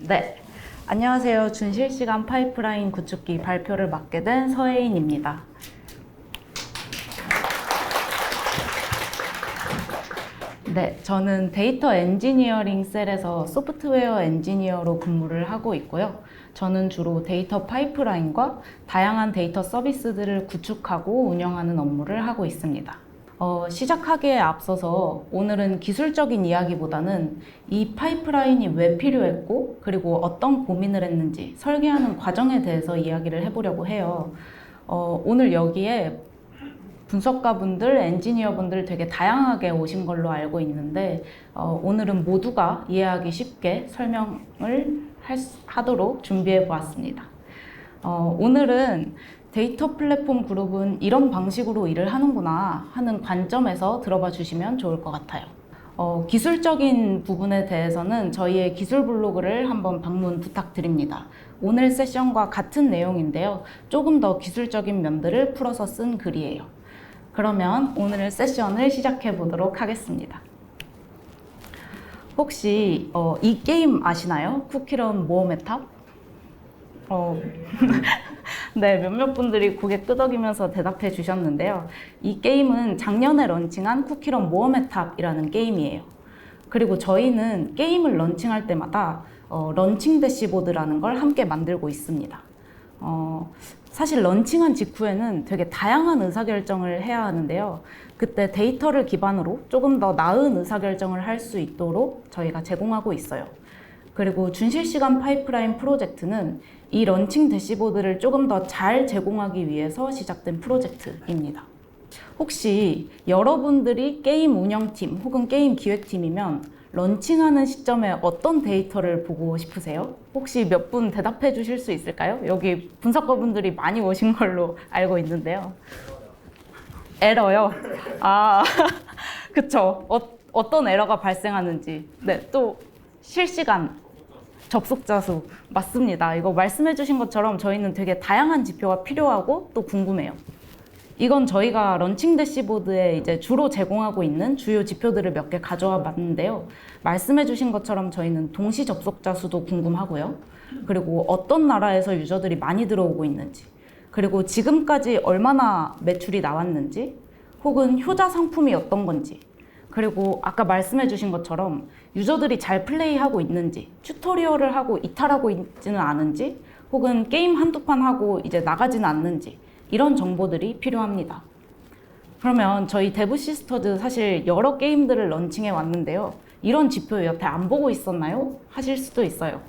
네, 안녕하세요. 준실시간 파이프라인 구축기 발표를 맡게 된 서혜인입니다. 네, 저는 데이터 엔지니어링 셀에서 소프트웨어 엔지니어로 근무를 하고 있고요. 저는 주로 데이터 파이프라인과 다양한 데이터 서비스들을 구축하고 운영하는 업무를 하고 있습니다. 시작하기에 앞서서 오늘은 기술적인 이야기보다는 이 파이프라인이 왜 필요했고 그리고 어떤 고민을 했는지 설계하는 과정에 대해서 이야기를 해보려고 해요. 오늘 여기에 분석가분들, 엔지니어분들 되게 다양하게 오신 걸로 알고 있는데 오늘은 모두가 이해하기 쉽게 설명을 하도록 준비해 보았습니다. 오늘은 데이터 플랫폼 그룹은 이런 방식으로 일을 하는구나 하는 관점에서 들어봐 주시면 좋을 것 같아요. 기술적인 부분에 대해서는 저희의 기술 블로그를 한번 방문 부탁드립니다. 오늘 세션과 같은 내용인데요. 조금 더 기술적인 면들을 풀어서 쓴 글이에요. 그러면 오늘 세션을 시작해 보도록 하겠습니다. 혹시 이 게임 아시나요? 쿠키런 모험의 탑? 네, 몇몇 분들이 고개 끄덕이면서 대답해 주셨는데요. 이 게임은 작년에 런칭한 쿠키런 모험의 탑이라는 게임이에요. 그리고 저희는 게임을 런칭할 때마다 런칭 대시보드라는 걸 함께 만들고 있습니다. 사실 런칭한 직후에는 되게 다양한 의사결정을 해야 하는데요. 그때 데이터를 기반으로 조금 더 나은 의사결정을 할 수 있도록 저희가 제공하고 있어요. 그리고 준실시간 파이프라인 프로젝트는 이 런칭 대시보드를 조금 더 잘 제공하기 위해서 시작된 프로젝트입니다. 혹시 여러분들이 게임 운영팀 혹은 게임 기획팀이면 런칭하는 시점에 어떤 데이터를 보고 싶으세요? 혹시 몇 분 대답해 주실 수 있을까요? 여기 분석가분들이 많이 오신 걸로 알고 있는데요. 에러요? 그쵸. 어떤 에러가 발생하는지. 네, 또 실시간 접속자 수 맞습니다. 이거 말씀해 주신 것처럼 저희는 되게 다양한 지표가 필요하고 또 궁금해요. 이건 저희가 런칭 대시보드에 이제 주로 제공하고 있는 주요 지표들을 몇 개 가져와 봤는데요. 말씀해 주신 것처럼 저희는 동시 접속자 수도 궁금하고요. 그리고 어떤 나라에서 유저들이 많이 들어오고 있는지, 그리고 지금까지 얼마나 매출이 나왔는지, 혹은 효자 상품이 어떤 건지, 그리고 아까 말씀해 주신 것처럼 유저들이 잘 플레이하고 있는지, 튜토리얼을 하고 이탈하고 있지는 않은지, 혹은 게임 한두 판 하고 이제 나가지는 않는지, 이런 정보들이 필요합니다. 그러면 저희 데브시스터즈 사실 여러 게임들을 런칭해 왔는데요. 이런 지표 여태 안 보고 있었나요? 하실 수도 있어요.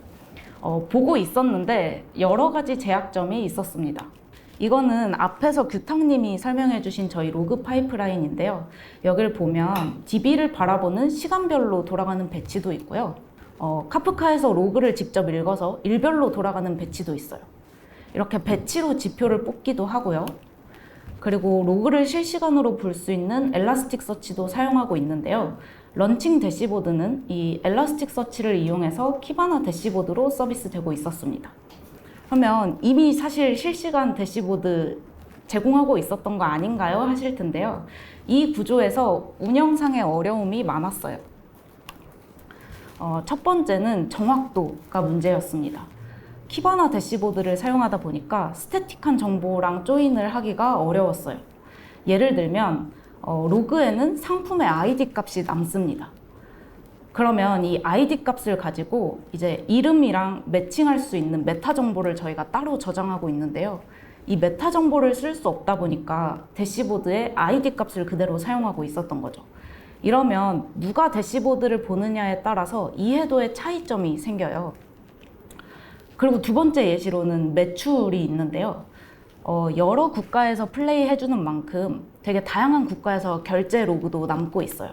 보고 있었는데 여러 가지 제약점이 있었습니다. 이거는 앞에서 규탁님이 설명해 주신 저희 로그 파이프라인인데요. 여기를 보면 DB를 바라보는 시간별로 돌아가는 배치도 있고요. 카프카에서 로그를 직접 읽어서 일별로 돌아가는 배치도 있어요. 이렇게 배치로 지표를 뽑기도 하고요. 그리고 로그를 실시간으로 볼 수 있는 엘라스틱 서치도 사용하고 있는데요. 런칭 대시보드는 이 엘라스틱 서치를 이용해서 키바나 대시보드로 서비스되고 있었습니다. 그러면 이미 사실 실시간 대시보드 제공하고 있었던 거 아닌가요? 하실 텐데요. 이 구조에서 운영상의 어려움이 많았어요. 첫 번째는 정확도가 문제였습니다. 키바나 대시보드를 사용하다 보니까 스태틱한 정보랑 조인을 하기가 어려웠어요. 예를 들면 로그에는 상품의 ID 값이 남습니다. 그러면 이 ID 값을 가지고 이제 이름이랑 매칭할 수 있는 메타 정보를 저희가 따로 저장하고 있는데요. 이 메타 정보를 쓸 수 없다 보니까 대시보드에 ID 값을 그대로 사용하고 있었던 거죠. 이러면 누가 대시보드를 보느냐에 따라서 이해도의 차이점이 생겨요. 그리고 두 번째 예시로는 매출이 있는데요. 여러 국가에서 플레이 해주는 만큼 되게 다양한 국가에서 결제 로그도 남고 있어요.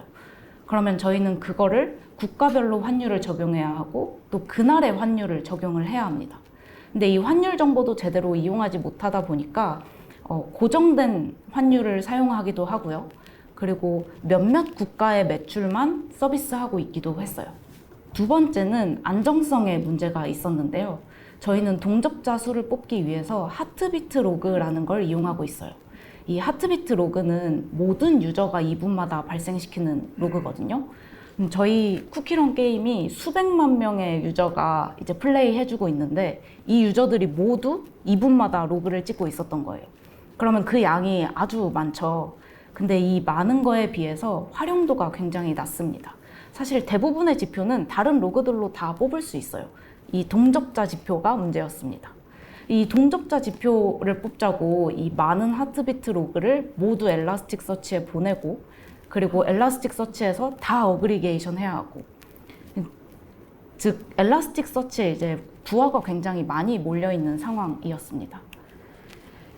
그러면 저희는 그거를 국가별로 환율을 적용해야 하고 또 그날의 환율을 적용을 해야 합니다. 근데 이 환율 정보도 제대로 이용하지 못하다 보니까 고정된 환율을 사용하기도 하고요. 그리고 몇몇 국가의 매출만 서비스하고 있기도 했어요. 두 번째는 안정성에 문제가 있었는데요. 저희는 동접자 수를 뽑기 위해서 하트비트 로그라는 걸 이용하고 있어요. 이 하트비트 로그는 모든 유저가 2분마다 발생시키는 로그거든요. 저희 쿠키런 게임이 수백만 명의 유저가 이제 플레이 해주고 있는데 이 유저들이 모두 2분마다 로그를 찍고 있었던 거예요. 그러면 그 양이 아주 많죠. 근데 이 많은 거에 비해서 활용도가 굉장히 낮습니다. 사실 대부분의 지표는 다른 로그들로 다 뽑을 수 있어요. 이 동접자 지표가 문제였습니다. 이 동접자 지표를 뽑자고 이 많은 하트비트 로그를 모두 엘라스틱서치에 보내고 그리고 엘라스틱서치에서 다 어그리게이션 해야 하고 즉 엘라스틱서치에 이제 부하가 굉장히 많이 몰려있는 상황이었습니다.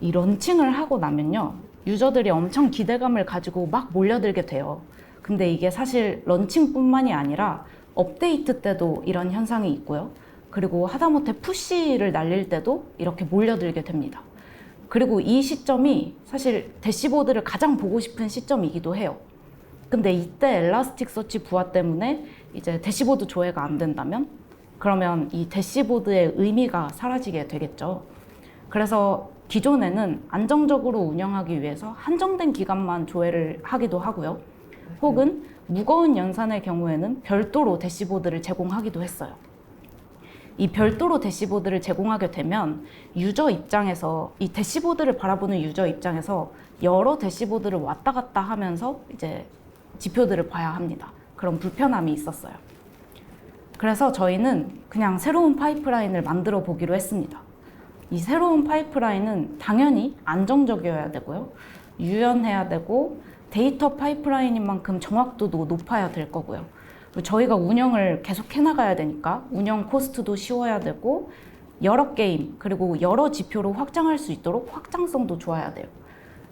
이 런칭을 하고 나면요 유저들이 엄청 기대감을 가지고 막 몰려들게 돼요. 근데 이게 사실 런칭뿐만이 아니라 업데이트 때도 이런 현상이 있고요. 그리고 하다못해 푸시를 날릴 때도 이렇게 몰려들게 됩니다. 그리고 이 시점이 사실 대시보드를 가장 보고 싶은 시점이기도 해요. 근데 이때 엘라스틱서치 부하 때문에 이제 대시보드 조회가 안 된다면 그러면 이 대시보드의 의미가 사라지게 되겠죠. 그래서 기존에는 안정적으로 운영하기 위해서 한정된 기간만 조회를 하기도 하고요. 혹은 무거운 연산의 경우에는 별도로 대시보드를 제공하기도 했어요. 이 별도로 대시보드를 제공하게 되면 유저 입장에서 이 대시보드를 바라보는 유저 입장에서 여러 대시보드를 왔다 갔다 하면서 이제 지표들을 봐야 합니다. 그런 불편함이 있었어요. 그래서 저희는 그냥 새로운 파이프라인을 만들어 보기로 했습니다. 이 새로운 파이프라인은 당연히 안정적이어야 되고요. 유연해야 되고 데이터 파이프라인인 만큼 정확도도 높아야 될 거고요. 저희가 운영을 계속 해나가야 되니까 운영 코스트도 쉬워야 되고 여러 게임 그리고 여러 지표로 확장할 수 있도록 확장성도 좋아야 돼요.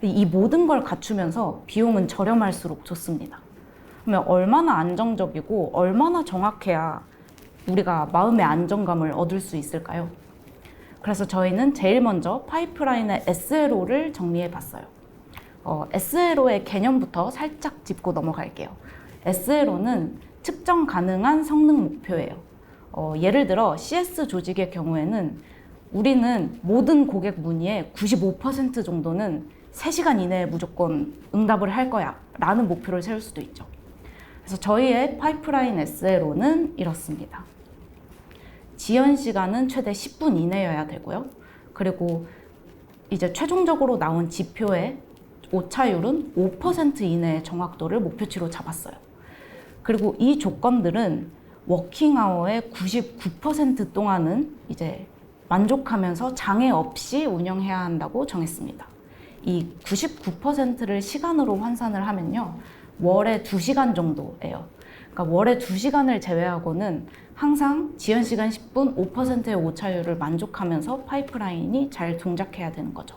이 모든 걸 갖추면서 비용은 저렴할수록 좋습니다. 그러면 얼마나 안정적이고 얼마나 정확해야 우리가 마음의 안정감을 얻을 수 있을까요? 그래서 저희는 제일 먼저 파이프라인의 SLO를 정리해 봤어요. SLO의 개념부터 살짝 짚고 넘어갈게요. SLO는 측정 가능한 성능 목표예요. 예를 들어 CS 조직의 경우에는 우리는 모든 고객 문의의 95% 정도는 3시간 이내에 무조건 응답을 할 거야 라는 목표를 세울 수도 있죠. 그래서 저희의 파이프라인 SLO는 이렇습니다. 지연 시간은 최대 10분 이내여야 되고요. 그리고 이제 최종적으로 나온 지표의 오차율은 5% 이내의 정확도를 목표치로 잡았어요. 그리고 이 조건들은 워킹아워의 99% 동안은 이제 만족하면서 장애 없이 운영해야 한다고 정했습니다. 이 99%를 시간으로 환산을 하면요. 월에 2시간 정도예요. 그러니까 월에 2시간을 제외하고는 항상 지연 시간 10분 5%의 오차율을 만족하면서 파이프라인이 잘 동작해야 되는 거죠.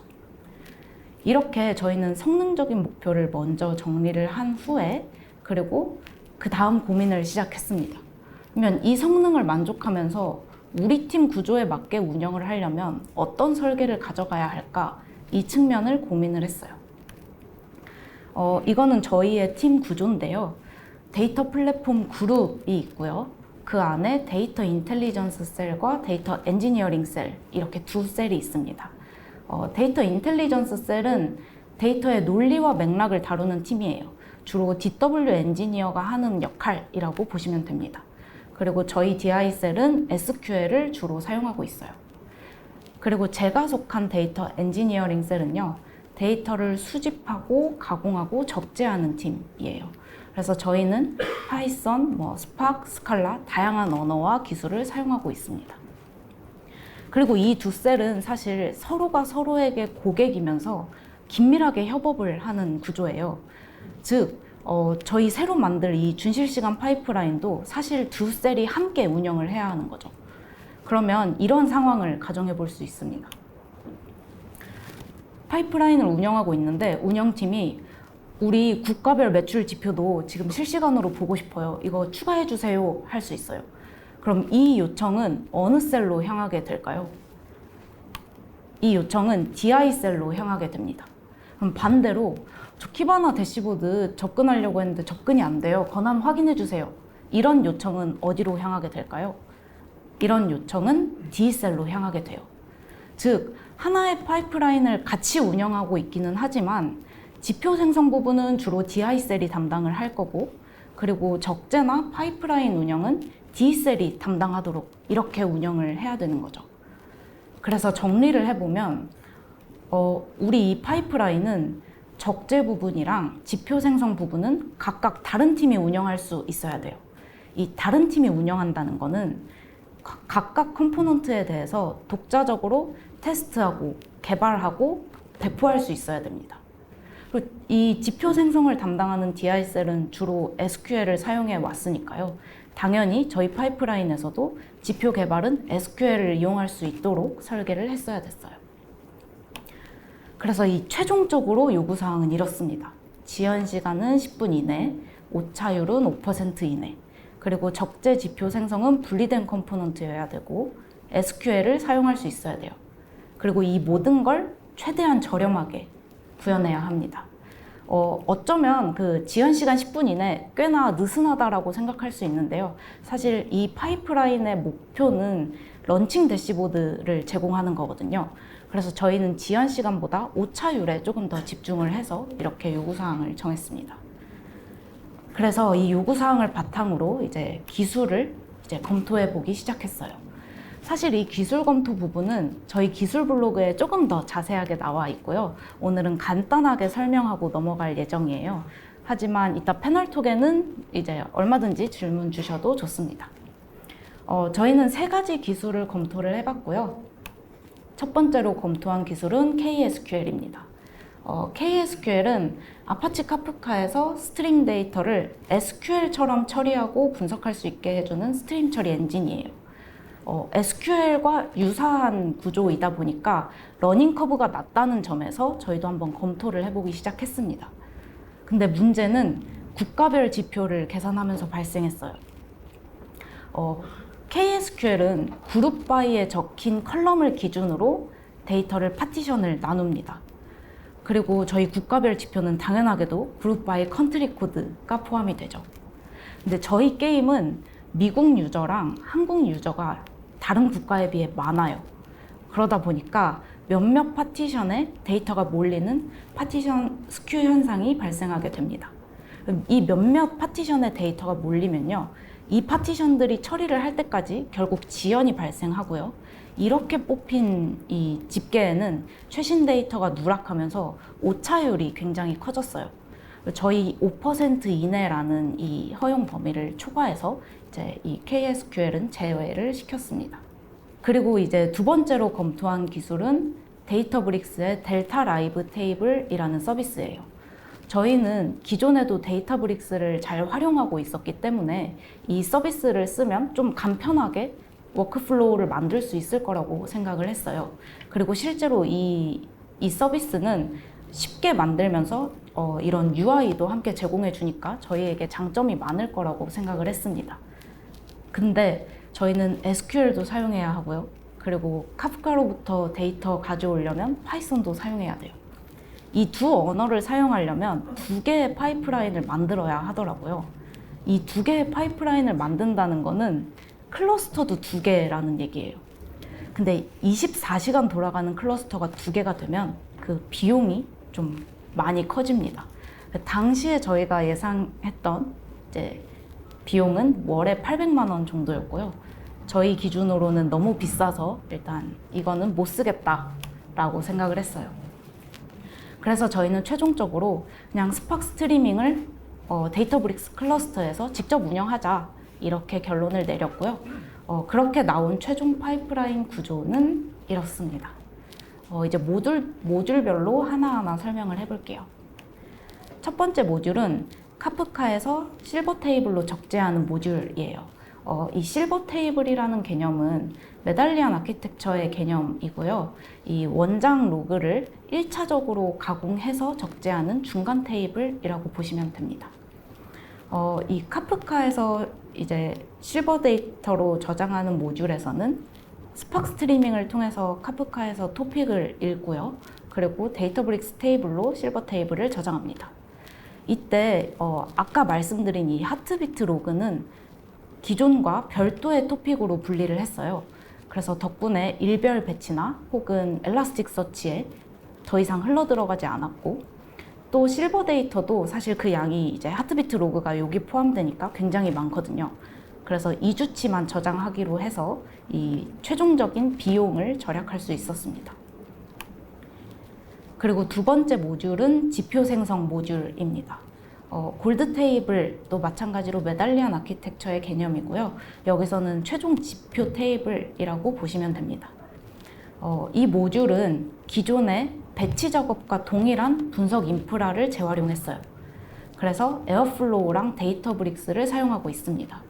이렇게 저희는 성능적인 목표를 먼저 정리를 한 후에 그리고 그 다음 고민을 시작했습니다. 그러면 이 성능을 만족하면서 우리 팀 구조에 맞게 운영을 하려면 어떤 설계를 가져가야 할까? 이 측면을 고민을 했어요. 이거는 저희의 팀 구조인데요. 데이터 플랫폼 그룹이 있고요. 그 안에 데이터 인텔리전스 셀과 데이터 엔지니어링 셀 이렇게 두 셀이 있습니다. 데이터 인텔리전스 셀은 데이터의 논리와 맥락을 다루는 팀이에요. 주로 DW 엔지니어가 하는 역할이라고 보시면 됩니다. 그리고 저희 DI 셀은 SQL을 주로 사용하고 있어요. 그리고 제가 속한 데이터 엔지니어링 셀은요. 데이터를 수집하고 가공하고 적재하는 팀이에요. 그래서 저희는 파이썬, 스파크, 스칼라 다양한 언어와 기술을 사용하고 있습니다. 그리고 이 두 셀은 사실 서로가 서로에게 고객이면서 긴밀하게 협업을 하는 구조예요. 즉, 저희 새로 만들 이 준실시간 파이프라인도 사실 두 셀이 함께 운영을 해야 하는 거죠. 그러면 이런 상황을 가정해 볼 수 있습니다. 파이프라인을 운영하고 있는데 운영팀이 우리 국가별 매출 지표도 지금 실시간으로 보고 싶어요. 이거 추가해 주세요 할 수 있어요. 그럼 이 요청은 어느 셀로 향하게 될까요? 이 요청은 DI 셀로 향하게 됩니다. 그럼 반대로 저 키바나 대시보드 접근하려고 했는데 접근이 안 돼요. 권한 확인해 주세요. 이런 요청은 어디로 향하게 될까요? 이런 요청은 D 셀로 향하게 돼요. 즉 하나의 파이프라인을 같이 운영하고 있기는 하지만 지표 생성 부분은 주로 DI 셀이 담당을 할 거고 그리고 적재나 파이프라인 운영은 D셀이 담당하도록 이렇게 운영을 해야 되는 거죠. 그래서 정리를 해보면 우리 이 파이프라인은 적재 부분이랑 지표 생성 부분은 각각 다른 팀이 운영할 수 있어야 돼요. 이 다른 팀이 운영한다는 거는 각각 컴포넌트에 대해서 독자적으로 테스트하고 개발하고 배포할 수 있어야 됩니다. 그리고 이 지표 생성을 담당하는 DI셀은 주로 SQL을 사용해 왔으니까요. 당연히 저희 파이프라인에서도 지표 개발은 SQL을 이용할 수 있도록 설계를 했어야 됐어요. 그래서 이 최종적으로 요구사항은 이렇습니다. 지연 시간은 10분 이내, 오차율은 5% 이내, 그리고 적재 지표 생성은 분리된 컴포넌트여야 되고 SQL을 사용할 수 있어야 돼요. 그리고 이 모든 걸 최대한 저렴하게 구현해야 합니다. 어쩌면 그 지연 시간 10분 이내 꽤나 느슨하다라고 생각할 수 있는데요. 사실 이 파이프라인의 목표는 런칭 대시보드를 제공하는 거거든요. 그래서 저희는 지연 시간보다 오차율에 조금 더 집중을 해서 이렇게 요구사항을 정했습니다. 그래서 이 요구사항을 바탕으로 이제 기술을 검토해 보기 시작했어요. 사실 이 기술 검토 부분은 저희 기술 블로그에 조금 더 자세하게 나와 있고요. 오늘은 간단하게 설명하고 넘어갈 예정이에요. 하지만 이따 패널톡에는 이제 얼마든지 질문 주셔도 좋습니다. 저희는 3가지 기술을 검토를 해봤고요. 첫 번째로 검토한 기술은 KSQL입니다. KSQL은 아파치 카프카에서 스트링 데이터를 SQL처럼 처리하고 분석할 수 있게 해주는 스트림 처리 엔진이에요. SQL과 유사한 구조이다 보니까 러닝 커브가 낮다는 점에서 저희도 한번 검토를 해보기 시작했습니다. 근데 문제는 국가별 지표를 계산하면서 발생했어요. KSQL은 그룹 바이에 적힌 컬럼을 기준으로 데이터를 파티션을 나눕니다. 그리고 저희 국가별 지표는 당연하게도 그룹 바이 컨트리 코드가 포함이 되죠. 근데 저희 게임은 미국 유저랑 한국 유저가 다른 국가에 비해 많아요. 그러다 보니까 몇몇 파티션에 데이터가 몰리는 파티션 스큐 현상이 발생하게 됩니다. 이 몇몇 파티션에 데이터가 몰리면요, 이 파티션들이 처리를 할 때까지 결국 지연이 발생하고요. 이렇게 뽑힌 이 집계에는 최신 데이터가 누락하면서 오차율이 굉장히 커졌어요. 저희 5% 이내라는 이 허용 범위를 초과해서 이제 이 KSQL은 제외를 시켰습니다. 그리고 이제 두 번째로 검토한 기술은 데이터브릭스의 델타 라이브 테이블이라는 서비스예요. 저희는 기존에도 데이터브릭스를 잘 활용하고 있었기 때문에 이 서비스를 쓰면 좀 간편하게 워크플로우를 만들 수 있을 거라고 생각을 했어요. 그리고 실제로 이 서비스는 쉽게 만들면서 이런 UI도 함께 제공해 주니까 저희에게 장점이 많을 거라고 생각을 했습니다. 근데 저희는 SQL도 사용해야 하고요. 그리고 카프카로부터 데이터 가져오려면 파이썬도 사용해야 돼요. 이 두 언어를 사용하려면 2개의 파이프라인을 만들어야 하더라고요. 이 2개의 파이프라인을 만든다는 거는 클러스터도 2개라는 얘기예요. 근데 24시간 돌아가는 클러스터가 2개가 되면 그 비용이 좀 많이 커집니다. 당시에 저희가 예상했던 이제 비용은 월에 800만 원 정도였고요. 저희 기준으로는 너무 비싸서 일단 이거는 못 쓰겠다라고 생각을 했어요. 그래서 저희는 최종적으로 그냥 스팍 스트리밍을 데이터브릭스 클러스터에서 직접 운영하자 이렇게 결론을 내렸고요. 그렇게 나온 최종 파이프라인 구조는 이렇습니다. 이제 모듈별로 하나하나 설명을 해볼게요. 첫 번째 모듈은 카프카에서 실버 테이블로 적재하는 모듈이에요. 이 실버 테이블이라는 개념은 메달리안 아키텍처의 개념이고요. 이 원장 로그를 1차적으로 가공해서 적재하는 중간 테이블이라고 보시면 됩니다. 이 카프카에서 이제 실버 데이터로 저장하는 모듈에서는 스팍 스트리밍을 통해서 카프카에서 토픽을 읽고요. 그리고 데이터브릭스 테이블로 실버 테이블을 저장합니다. 이때 아까 말씀드린 이 하트비트 로그는 기존과 별도의 토픽으로 분리를 했어요. 그래서 덕분에 일별 배치나 혹은 엘라스틱 서치에 더 이상 흘러 들어가지 않았고, 또 실버 데이터도 사실 그 양이 이제 하트비트 로그가 여기 포함되니까 굉장히 많거든요. 그래서 2주치만 저장하기로 해서 이 최종적인 비용을 절약할 수 있었습니다. 그리고 두 번째 모듈은 지표 생성 모듈입니다. 골드 테이블도 마찬가지로 메달리언 아키텍처의 개념이고요. 여기서는 최종 지표 테이블이라고 보시면 됩니다. 이 모듈은 기존의 배치 작업과 동일한 분석 인프라를 재활용했어요. 그래서 에어플로우랑 데이터브릭스를 사용하고 있습니다.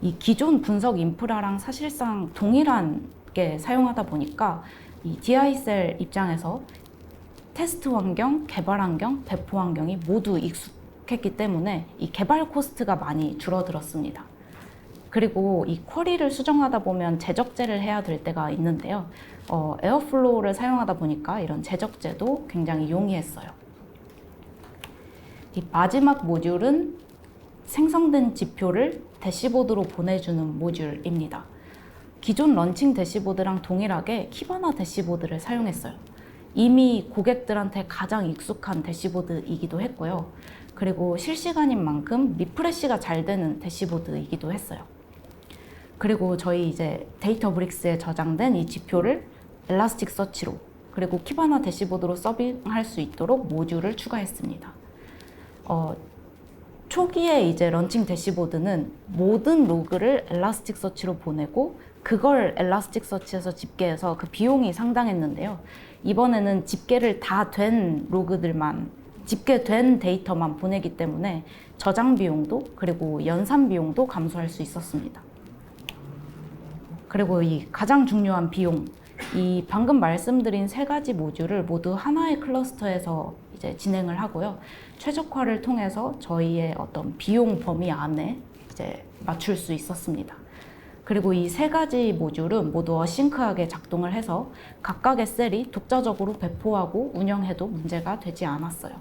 이 기존 분석 인프라랑 사실상 동일한 게 사용하다 보니까 이 DI셀 입장에서 테스트 환경, 개발 환경, 배포 환경이 모두 익숙했기 때문에 이 개발 코스트가 많이 줄어들었습니다. 그리고 이 쿼리를 수정하다 보면 재적재를 해야 될 때가 있는데요. 에어플로우를 사용하다 보니까 이런 재적재도 굉장히 용이했어요. 이 마지막 모듈은 생성된 지표를 대시보드로 보내주는 모듈입니다. 기존 런칭 대시보드랑 동일하게 키바나 대시보드를 사용했어요. 이미 고객들한테 가장 익숙한 대시보드이기도 했고요. 그리고 실시간인 만큼 리프레시가 잘 되는 대시보드이기도 했어요. 그리고 저희 이제 데이터브릭스에 저장된 이 지표를 엘라스틱 서치로 그리고 키바나 대시보드로 서빙할 수 있도록 모듈을 추가했습니다. 초기에 이제 런칭 대시보드는 모든 로그를 엘라스틱 서치로 보내고 그걸 엘라스틱 서치에서 집계해서 그 비용이 상당했는데요. 이번에는 집계를 다 된 로그들만, 집계된 데이터만 보내기 때문에 저장 비용도 그리고 연산 비용도 감소할 수 있었습니다. 그리고 이 가장 중요한 비용, 이 방금 말씀드린 세 가지 모듈을 모두 하나의 클러스터에서 이제 진행을 하고요. 최적화를 통해서 저희의 어떤 비용 범위 안에 이제 맞출 수 있었습니다. 그리고 이 세 가지 모듈은 모두 어싱크하게 작동을 해서 각각의 셀이 독자적으로 배포하고 운영해도 문제가 되지 않았어요.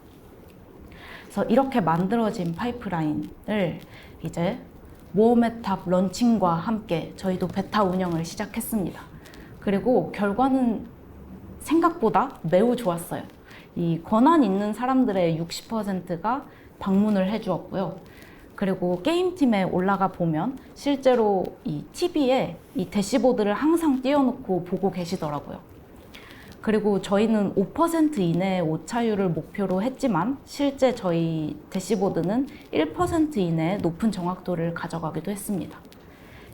그래서 이렇게 만들어진 파이프라인을 이제 모어메탑 런칭과 함께 저희도 베타 운영을 시작했습니다. 그리고 결과는 생각보다 매우 좋았어요. 이 권한 있는 사람들의 60%가 방문을 해주었고요. 그리고 게임팀에 올라가 보면 실제로 이 TV에 이 대시보드를 항상 띄워놓고 보고 계시더라고요. 그리고 저희는 5% 이내의 오차율을 목표로 했지만 실제 저희 대시보드는 1% 이내의 높은 정확도를 가져가기도 했습니다.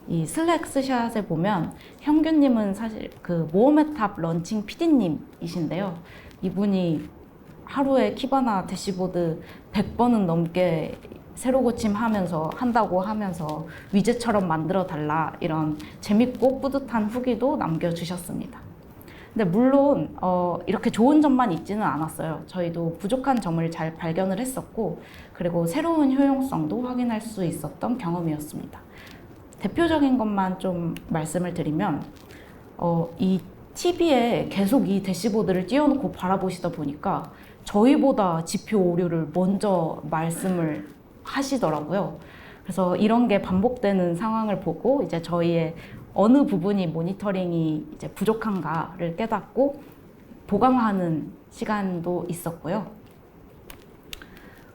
이 슬랙 스샷에 보면 형규님은 사실 그 모어메탑 런칭 PD님이신데요. 이분이 하루에 키바나 대시보드 100번은 넘게 새로 고침하면서 한다고 하면서 위젯처럼 만들어 달라 이런 재밌고 뿌듯한 후기도 남겨주셨습니다. 근데 물론 이렇게 좋은 점만 있지는 않았어요. 저희도 부족한 점을 잘 발견을 했었고 그리고 새로운 효용성도 확인할 수 있었던 경험이었습니다. 대표적인 것만 좀 말씀을 드리면 이 TV에 계속 이 대시보드를 띄워놓고 바라보시다 보니까 저희보다 지표 오류를 먼저 말씀을 하시더라고요. 그래서 이런 게 반복되는 상황을 보고 이제 저희의 어느 부분이 모니터링이 이제 부족한가를 깨닫고 보강하는 시간도 있었고요.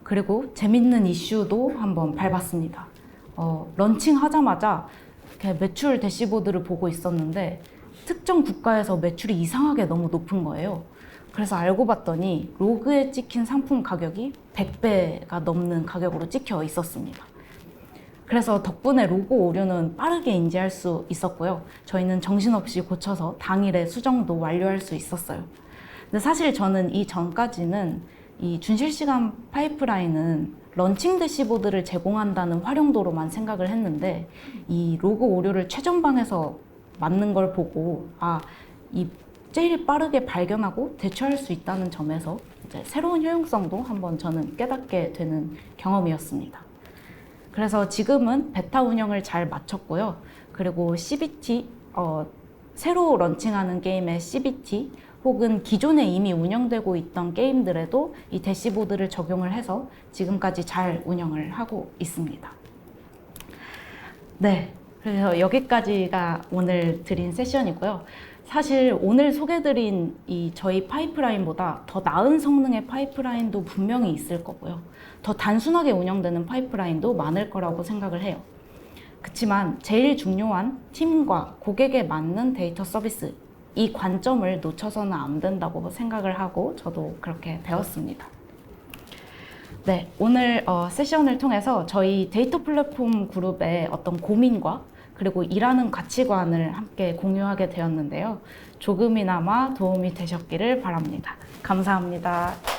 그리고 재밌는 이슈도 한번 밟았습니다. 런칭하자마자 이렇게 매출 대시보드를 보고 있었는데 특정 국가에서 매출이 이상하게 너무 높은 거예요. 그래서 알고 봤더니 로그에 찍힌 상품 가격이 100배가 넘는 가격으로 찍혀 있었습니다. 그래서 덕분에 로고 오류는 빠르게 인지할 수 있었고요. 저희는 정신없이 고쳐서 당일에 수정도 완료할 수 있었어요. 근데 사실 저는 이 전까지는 이 준실시간 파이프라인은 런칭 대시보드를 제공한다는 활용도로만 생각을 했는데 이 로고 오류를 최전방에서 맞는 걸 보고 이 제일 빠르게 발견하고 대처할 수 있다는 점에서 이제 새로운 효용성도 한번 저는 깨닫게 되는 경험이었습니다. 그래서 지금은 베타 운영을 잘 마쳤고요. 그리고 CBT, 새로 런칭하는 게임의 CBT 혹은 기존에 이미 운영되고 있던 게임들에도 이 대시보드를 적용을 해서 지금까지 잘 운영을 하고 있습니다. 네, 그래서 여기까지가 오늘 드린 세션이고요. 사실 오늘 소개드린 이 저희 파이프라인보다 더 나은 성능의 파이프라인도 분명히 있을 거고요. 더 단순하게 운영되는 파이프라인도 많을 거라고 생각을 해요. 그렇지만 제일 중요한 팀과 고객에 맞는 데이터 서비스, 이 관점을 놓쳐서는 안 된다고 생각을 하고 저도 그렇게 배웠습니다. 네, 오늘 세션을 통해서 저희 데이터 플랫폼 그룹의 어떤 고민과 그리고 일하는 가치관을 함께 공유하게 되었는데요. 조금이나마 도움이 되셨기를 바랍니다. 감사합니다.